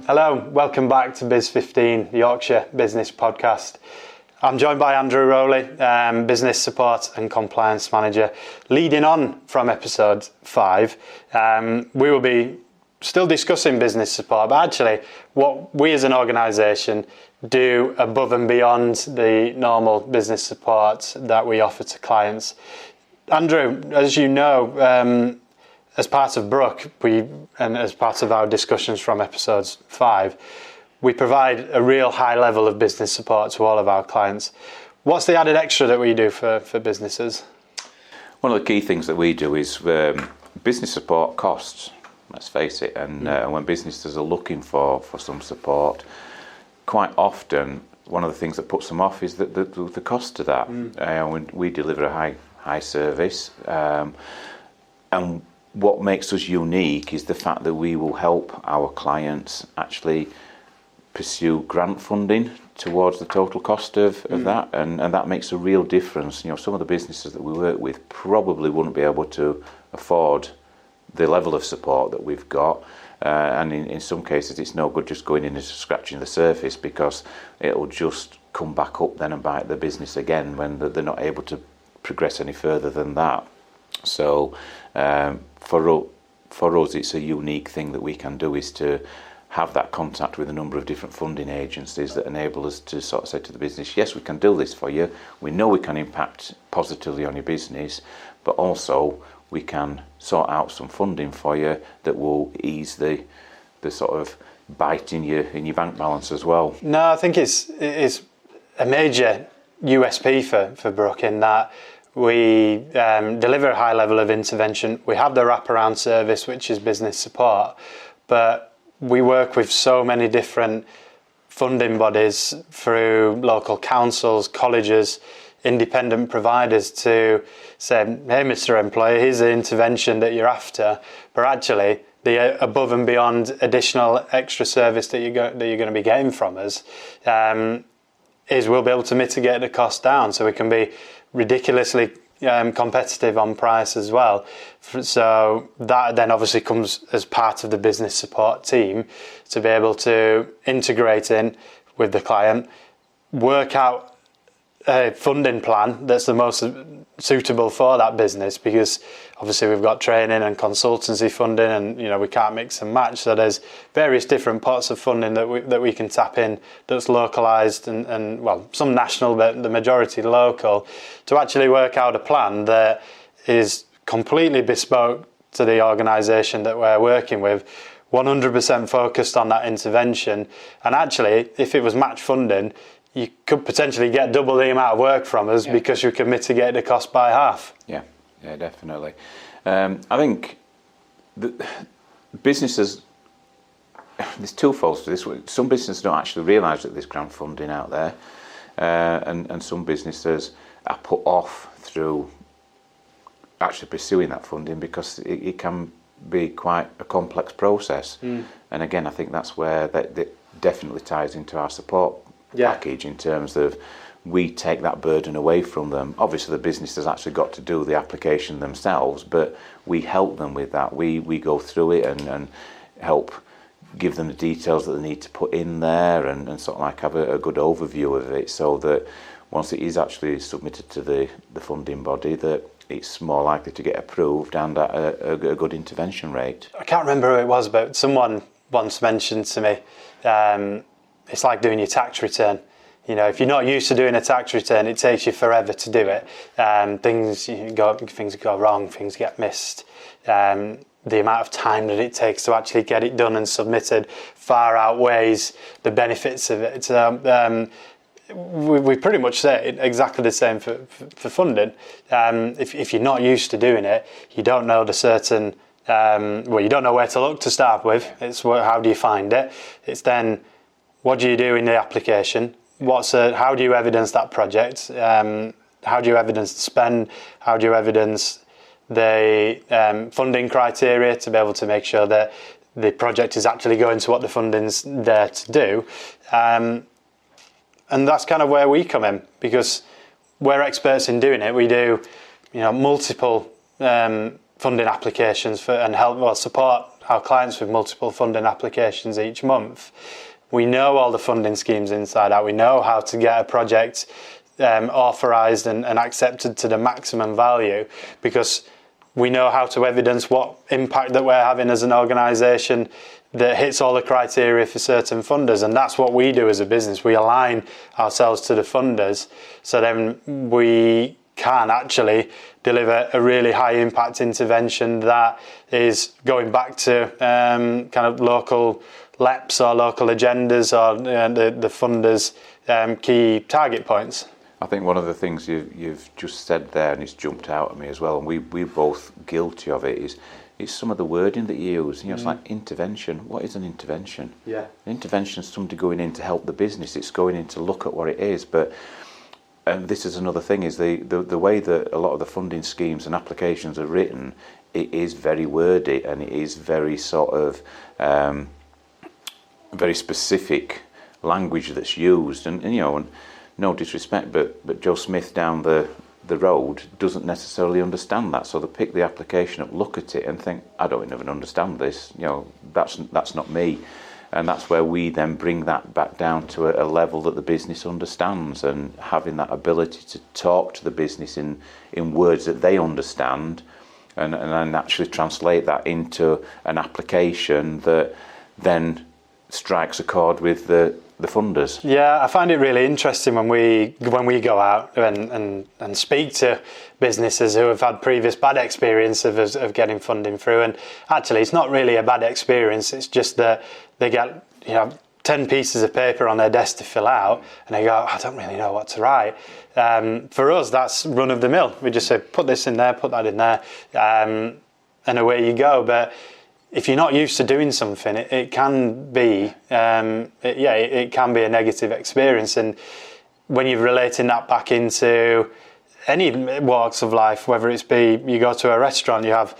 Hello, welcome back to Biz 15, the Yorkshire Business Podcast. I'm joined by Andrew Rowley, Business Support and Compliance Manager. Leading on from episode 5, we will be still discussing business support, but actually what we as an organisation do above and beyond the normal business support that we offer to clients. Andrew, as you know, as part of Brook, and as part of our discussions from episodes 5, we provide a real high level of business support to all of our clients. What's the added extra that we do for businesses? One of the key things that we do is business support costs, let's face it, and when businesses are looking for some support, quite often one of the things that puts them off is the cost to that. We deliver a high service, and what makes us unique is the fact that we will help our clients actually pursue grant funding towards the total cost of that, and that makes a real difference. You know, some of the businesses that we work with probably wouldn't be able to afford the level of support that we've got, and in some cases it's no good just going in and scratching the surface, because it'll just come back up then and bite the business again when they're not able to progress any further than that. So for us it's a unique thing that we can do, is to have that contact with a number of different funding agencies that enable us to sort of say to the business, yes, we can do this for you, we know we can impact positively on your business, but also we can sort out some funding for you that will ease the sort of bite in your bank balance as well. No, I think it's a major USP for Brook in that we deliver a high level of intervention. We have the wraparound service, which is business support, but we work with so many different funding bodies through local councils, colleges, independent providers to say, hey, Mr. Employer, here's the intervention that you're after, but actually the above and beyond additional extra service that you're going to be getting from us is we'll be able to mitigate the cost down, so we can be ridiculously competitive on price as well. So that then obviously comes as part of the business support team to be able to integrate in with the client, work out a funding plan that's the most suitable for that business, because obviously we've got training and consultancy funding, and we can't mix and match, so there's various different pots of funding that we can tap in that's localized and well, some national but the majority local, to actually work out a plan that is completely bespoke to the organisation that we're working with, 100% focused on that intervention. And actually, if it was match funding, you could potentially get double the amount of work from us, because you can mitigate the cost by half. Yeah, definitely. I think the businesses, there's twofold to this. Some businesses don't actually realise that there's grant funding out there, and some businesses are put off through actually pursuing that funding because it can be quite a complex process. And again, I think that's where that definitely ties into our support package, in terms of we take that burden away from them. Obviously the business has actually got to do the application themselves, but we help them with that. We go through it and help give them the details that they need to put in there, and sort of like have a good overview of it, so that once it is actually submitted to the funding body, that it's more likely to get approved and at a good intervention rate. I can't remember who it was, but someone once mentioned to me, it's like doing your tax return. If you're not used to doing a tax return, it takes you forever to do it. Things go wrong, things get missed. The amount of time that it takes to actually get it done and submitted far outweighs the benefits of it. We pretty much say exactly the same for funding. If you're not used to doing it, you don't know you don't know where to look to start with. It's how do you find it? It's then, what do you do in the application? How do you evidence that project? How do you evidence the spend? How do you evidence the funding criteria to be able to make sure that the project is actually going to what the funding's there to do? And that's kind of where we come in, because we're experts in doing it. We do, multiple funding applications and support our clients with multiple funding applications each month, we know all the funding schemes inside out. We know how to get a project authorised and accepted to the maximum value, because we know how to evidence what impact that we're having as an organisation that hits all the criteria for certain funders. And that's what we do as a business. We align ourselves to the funders, so then we can actually deliver a really high impact intervention that is going back to kind of local LEPs or local agendas or the funders' key target points. I think one of the things you've just said there, and it's jumped out at me as well, and we're both guilty of it, is some of the wording that you use. You know, it's like intervention. What is an intervention? Yeah. An intervention is somebody going in to help the business. It's going in to look at what it is. But this is another thing, is the way that a lot of the funding schemes and applications are written, it is very wordy, and it is very sort of very specific language that's used. And you know, and no disrespect, but Joe Smith down the road doesn't necessarily understand that, so they pick the application up, look at it and think, I don't even understand this, you know, that's not me. And that's where we then bring that back down to a level that the business understands, and having that ability to talk to the business in words that they understand, and then actually translate that into an application that then strikes a chord with the funders. Yeah, I find it really interesting when we go out and speak to businesses who have had previous bad experiences of getting funding through. And actually, it's not really a bad experience. It's just that they get 10 pieces of paper on their desk to fill out, and they go, I don't really know what to write. For us, that's run of the mill. We just say, put this in there, put that in there, and away you go. But if you're not used to doing something, it can be, it can be a negative experience. And when you're relating that back into any walks of life, whether it's be you go to a restaurant, you have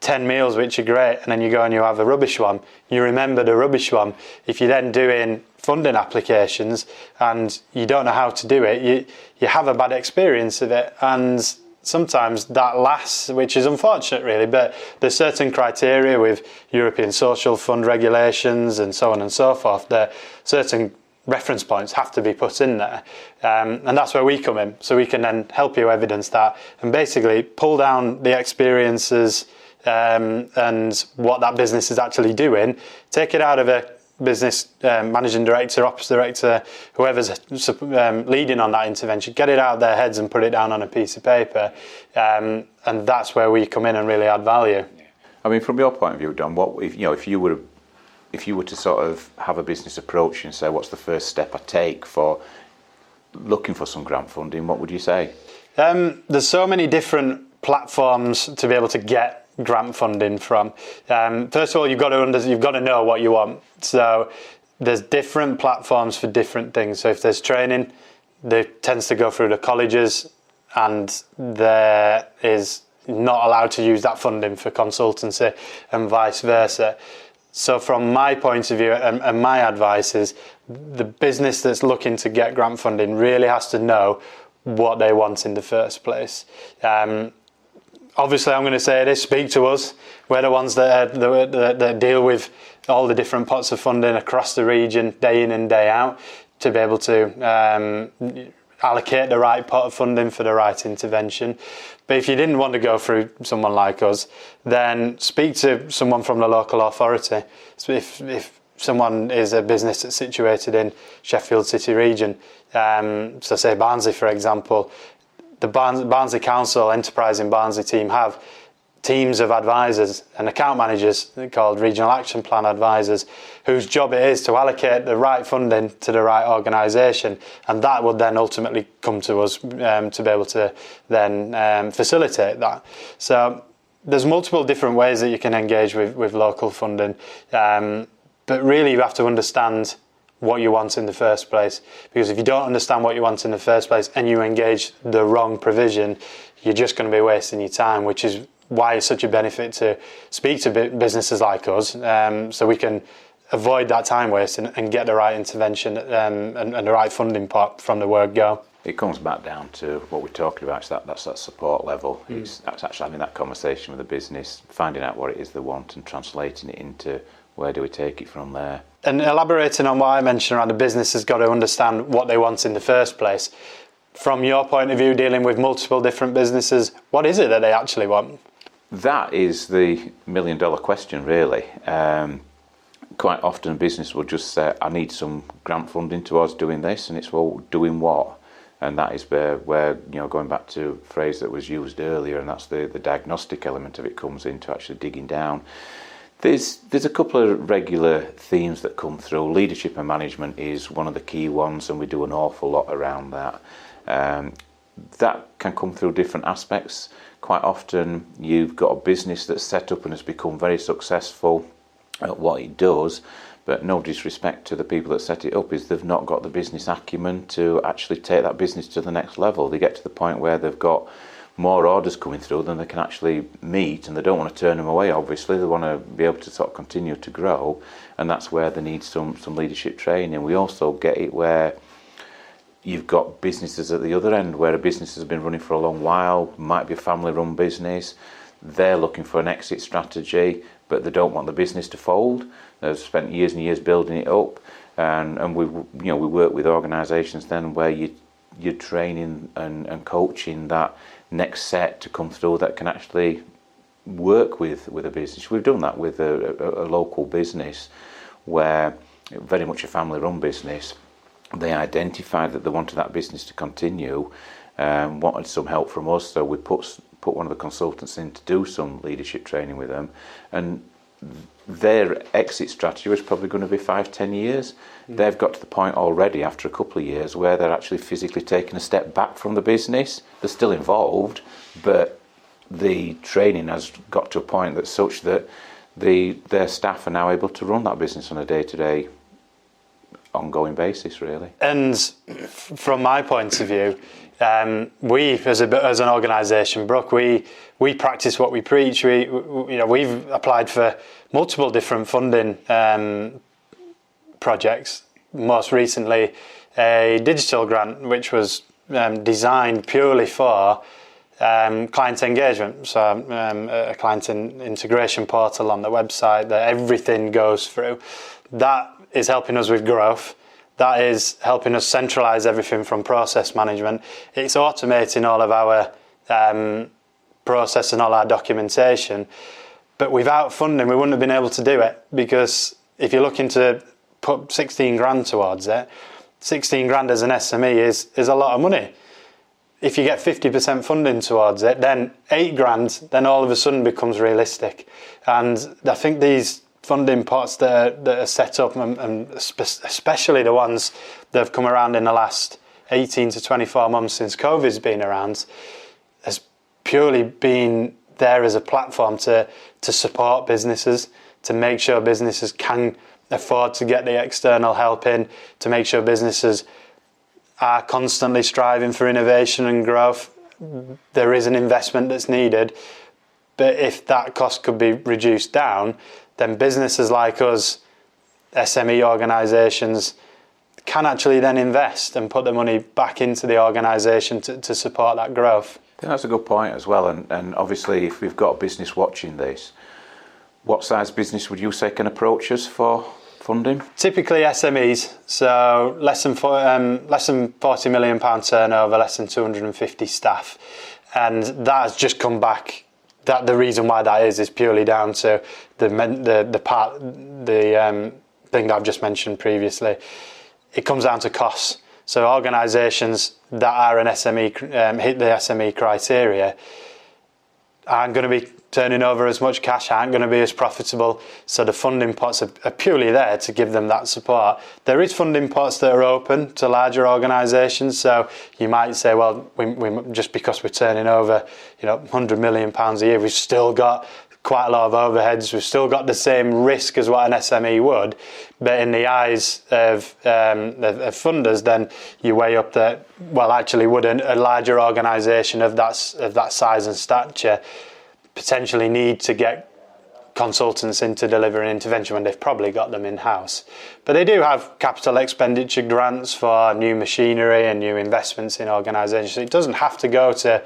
10 meals which are great, and then you go and you have a rubbish one, you remember the rubbish one. If you're then doing funding applications and you don't know how to do it, you have a bad experience of it, and sometimes that lasts, which is unfortunate really, but there's certain criteria with European Social Fund regulations and so on and so forth that certain reference points have to be put in there, and that's where we come in, so we can then help you evidence that and basically pull down the experiences and what that business is actually doing, take it out of a business managing director, ops director, whoever's leading on that intervention, get it out of their heads and put it down on a piece of paper, and that's where we come in and really add value. I mean, from your point of view, Don, what if you were to sort of have a business approach and say, what's the first step I take for looking for some grant funding, what would you say? There's so many different platforms to be able to get grant funding from. First of all, you've got to know what you want. So there's different platforms for different things. So if there's training, that tends to go through the colleges, and there is not allowed to use that funding for consultancy and vice versa. So from my point of view, and my advice is, the business that's looking to get grant funding really has to know what they want in the first place. Obviously, I'm going to say this, speak to us. We're the ones that deal with all the different pots of funding across the region, day in and day out, to be able to allocate the right pot of funding for the right intervention. But if you didn't want to go through someone like us, then speak to someone from the local authority. So if someone is a business that's situated in Sheffield City region, so say Barnsley, for example, the Barnsley Council Enterprise in Barnsley team have teams of advisors and account managers called Regional Action Plan advisors, whose job it is to allocate the right funding to the right organisation, and that will then ultimately come to us to be able to then facilitate that. So there's multiple different ways that you can engage with local funding, but really you have to understand what you want in the first place, because if you don't understand what you want in the first place and you engage the wrong provision, you're just going to be wasting your time, which is why it's such a benefit to speak to businesses like us, so we can avoid that time waste and get the right intervention and the right funding pot from the word go. it comes back down to what we're talking about. That's that support level. That's actually having that conversation with the business, finding out what it is they want and translating it into where do we take it from there. And elaborating on what I mentioned around the business has got to understand what they want in the first place. From your point of view, dealing with multiple different businesses, what is it that they actually want? That is the million-dollar question, really. Quite often a business will just say, I need some grant funding towards doing this, and it's, well, doing what? And that is where going back to a phrase that was used earlier, and that's the diagnostic element of it comes into actually digging down. There's a couple of regular themes that come through. Leadership and management is one of the key ones, and we do an awful lot around that. That can come through different aspects. Quite often you've got a business that's set up and has become very successful at what it does, but no disrespect to the people that set it up, is they've not got the business acumen to actually take that business to the next level. They get to the point where they've got more orders coming through than they can actually meet, and they don't want to turn them away. Obviously they want to be able to sort of continue to grow, and that's where they need some leadership training. We also get it where you've got businesses at the other end, where a business has been running for a long while, might be a family run business, they're looking for an exit strategy, but they don't want the business to fold. They've spent years and years building it up, and we work with organisations then where you're training and coaching that next set to come through that can actually work with a business. We've done that with a local business where, very much a family run business, they identified that they wanted that business to continue, wanted some help from us, so we put one of the consultants in to do some leadership training with them, and their exit strategy was probably going to be 5-10 years. They've got to the point already after a couple of years where they're actually physically taking a step back from the business. They're still involved, but the training has got to a point that's such that their staff are now able to run that business on a day-to-day ongoing basis, really. And from my point of view, we as an organisation, Brook, we practice what we preach. We've applied for multiple different funding projects. Most recently, a digital grant which was designed purely for client engagement. So a client integration portal on the website that everything goes through. That is helping us with growth. That is helping us centralise everything from process management. It's automating all of our process and all our documentation. But without funding, we wouldn't have been able to do it, because if you're looking to put 16 grand towards it, 16 grand as an SME is a lot of money. If you get 50% funding towards it, then 8 grand, then all of a sudden becomes realistic. And I think these funding pots that are set up, and especially the ones that have come around in the last 18 to 24 months since COVID's been around, has purely been there as a platform to support businesses, to make sure businesses can afford to get the external help in, to make sure businesses are constantly striving for innovation and growth. There is an investment that's needed, but if that cost could be reduced down, then businesses like us, SME organisations, can actually then invest and put the money back into the organisation to support that growth. I think that's a good point as well, and obviously if we've got a business watching this, what size business would you say can approach us for funding? Typically SMEs, so less than £40 million turnover, less than 250 staff, and that has just come back. That the reason why that is purely down to the thing that I've just mentioned previously. It comes down to costs. So organisations that are an SME hit the SME criteria aren't going to be turning over as much cash, aren't going to be as profitable. So the funding pots are purely there to give them that support. There is funding pots that are open to larger organisations. So you might say, well, we just because we're turning over, £100 million a year, we've still got quite a lot of overheads. We've still got the same risk as what an SME would. But in the eyes of funders, then you weigh up that, well, actually, would a larger organisation of that size and stature potentially need to get consultants in to deliver an intervention when they've probably got them in-house. But they do have capital expenditure grants for new machinery and new investments in organisations. So it doesn't have to go to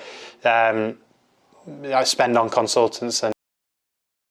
spend on consultants and